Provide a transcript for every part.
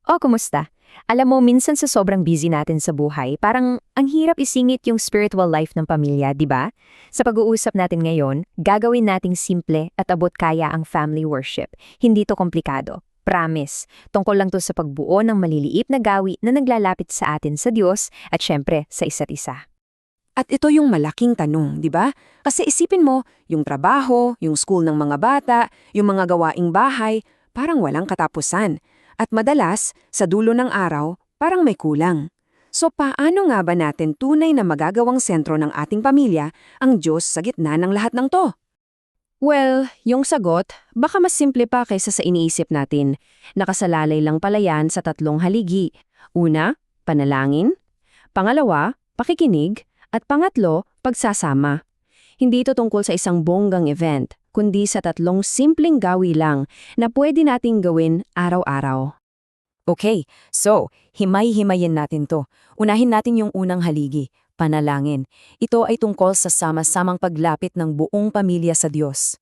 O, kumusta? Alam mo, minsan sa sobrang busy natin sa buhay, parang ang hirap isingit yung spiritual life ng pamilya, di ba? Sa pag-uusap natin ngayon, gagawin nating simple at abot kaya ang family worship. Hindi to komplikado. Promise. Tungkol lang to sa pagbuo ng maliliit na gawi na naglalapit sa atin sa Diyos at syempre sa isa't isa. At ito yung malaking tanong, di ba? Kasi isipin mo, yung trabaho, yung school ng mga bata, yung mga gawaing bahay, parang walang katapusan. At madalas, sa dulo ng araw, parang may kulang. So paano nga ba natin tunay na magagawang sentro ng ating pamilya ang Diyos sa gitna ng lahat ng to? Well, yung sagot, baka mas simple pa kaysa sa iniisip natin. Nakasalalay lang pala yan sa tatlong haligi. Una, panalangin. Pangalawa, pakikinig. At pangatlo, pagsasama. Hindi ito tungkol sa isang bonggang event, kundi sa tatlong simpleng gawi lang na pwede nating gawin araw-araw. Okay, so himay-himayin natin to. Unahin natin yung unang haligi, panalangin. Ito ay tungkol sa sama-samang paglapit ng buong pamilya sa Diyos.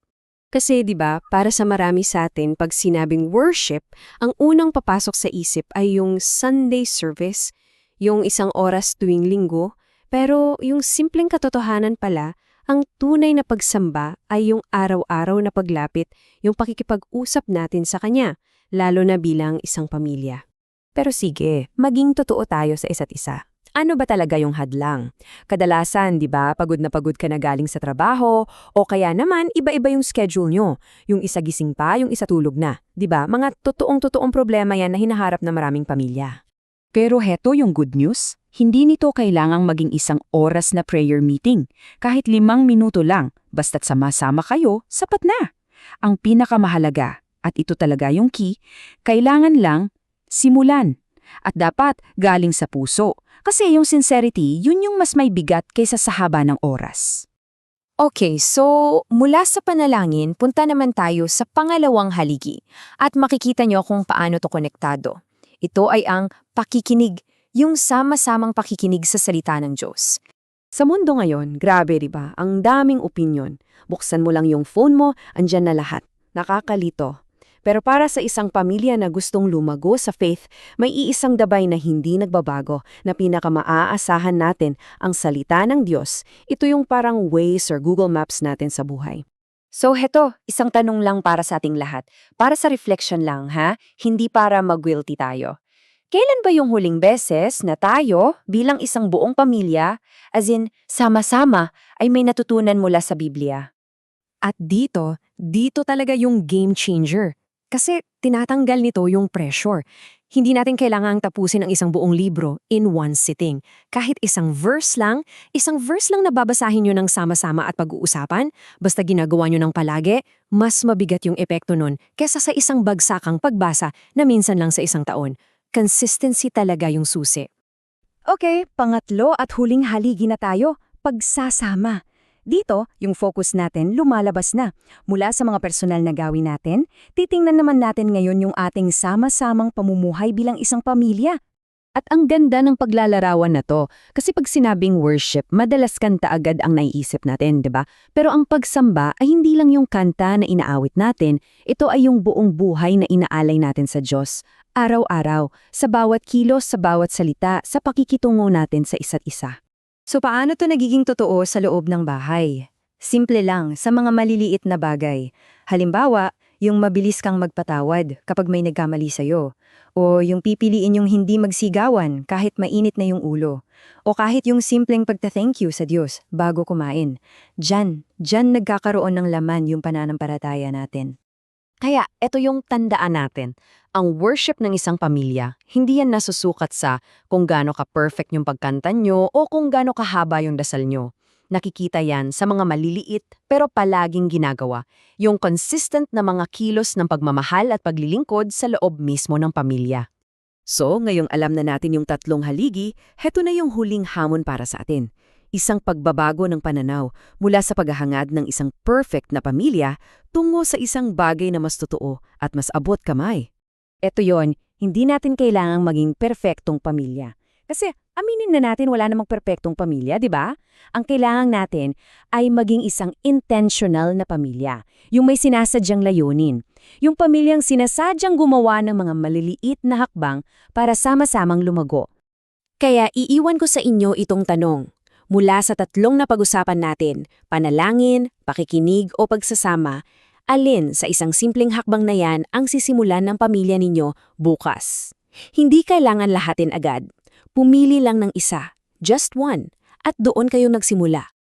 Kasi 'di ba, para sa marami sa atin pag sinabing worship, ang unang papasok sa isip ay yung Sunday service, yung isang oras tuwing linggo, pero yung simpleng katotohanan pala, ang tunay na pagsamba ay yung araw-araw na paglapit, yung pakikipag-usap natin sa Kanya, lalo na bilang isang pamilya. Pero sige, maging totoo tayo sa isa't isa. Ano ba talaga yung hadlang? Kadalasan, di ba, pagod na pagod ka na galing sa trabaho, o kaya naman iba-iba yung schedule nyo. Yung isa gising pa, yung isa tulog na. Di ba, mga totoong problema yan na hinaharap ng maraming pamilya. Pero heto yung good news, hindi nito kailangang maging isang oras na prayer meeting. Kahit 5 minuto lang, basta't sama-sama kayo, sapat na. Ang pinakamahalaga, at ito talaga yung key, kailangan lang simulan. At dapat galing sa puso. Kasi yung sincerity, yun yung mas may bigat kaysa sa haba ng oras. Okay, so mula sa panalangin, punta naman tayo sa pangalawang haligi. At makikita nyo kung paano to konektado. Ito ay ang pakikinig, yung sama-samang pakikinig sa salita ng Diyos. Sa mundo ngayon, grabe diba, ang daming opinyon. Buksan mo lang yung phone mo, andyan na lahat. Nakakalito. Pero para sa isang pamilya na gustong lumago sa faith, may iisang gabay na hindi nagbabago, na pinakamaaasahan natin, ang salita ng Diyos. Ito yung parang Waze or Google Maps natin sa buhay. So heto, isang tanong lang para sa ating lahat. Para sa reflection lang, ha? Hindi para mag-guilty tayo. Kailan ba yung huling beses na tayo, bilang isang buong pamilya, as in, sama-sama, ay may natutunan mula sa Biblia? At dito talaga yung game changer. Kasi tinatanggal nito yung pressure. Hindi natin kailangang tapusin ang isang buong libro in one sitting. Kahit isang verse lang na babasahin nyo ng sama-sama at pag-uusapan, basta ginagawa nyo ng palagi, mas mabigat yung epekto nun kesa sa isang bagsakang pagbasa na minsan lang sa isang taon. Consistency talaga yung susi. Okay, pangatlo at huling haligi na tayo, pagsasama. Dito, yung focus natin lumalabas na. Mula sa mga personal na gawin natin, titingnan naman natin ngayon yung ating sama-samang pamumuhay bilang isang pamilya. At ang ganda ng paglalarawan na to, kasi pag sinabing worship, madalas kanta agad ang naiisip natin, di ba? Pero ang pagsamba ay hindi lang yung kanta na inaawit natin, ito ay yung buong buhay na inaalay natin sa Diyos. Araw-araw, sa bawat kilos, sa bawat salita, sa pakikitungo natin sa isa't isa. So paano to nagiging totoo sa loob ng bahay? Simple lang, sa mga maliliit na bagay. Halimbawa, yung mabilis kang magpatawad kapag may nagkamali sa'yo. O yung pipiliin yung hindi magsigawan kahit mainit na yung ulo. O kahit yung simpleng pagta-thank you sa Diyos bago kumain. Diyan nagkakaroon ng laman yung pananampalataya natin. Kaya ito yung tandaan natin. Ang worship ng isang pamilya, hindi yan nasusukat sa kung gaano ka-perfect yung pagkanta nyo o kung gaano kahaba yung dasal nyo. Nakikita yan sa mga maliliit pero palaging ginagawa. Yung consistent na mga kilos ng pagmamahal at paglilingkod sa loob mismo ng pamilya. So, ngayong alam na natin yung tatlong haligi, heto na yung huling hamon para sa atin. Isang pagbabago ng pananaw mula sa paghahangad ng isang perfect na pamilya tungo sa isang bagay na mas totoo at mas abot kamay. Ito yon, hindi natin kailangang maging perfectong pamilya. Kasi aminin na natin wala namang perpektong pamilya, di ba? Ang kailangan natin ay maging isang intentional na pamilya, yung may sinasadyang layunin. Yung pamilyang sinasadyang gumawa ng mga maliliit na hakbang para sama-samang lumago. Kaya iiwan ko sa inyo itong tanong. Mula sa tatlong napag-usapan natin, panalangin, pakikinig o pagsasama, alin sa isang simpleng hakbang na yan ang sisimulan ng pamilya ninyo bukas? Hindi kailangan lahatin agad. Pumili lang ng isa, just one, at doon kayo nagsimula.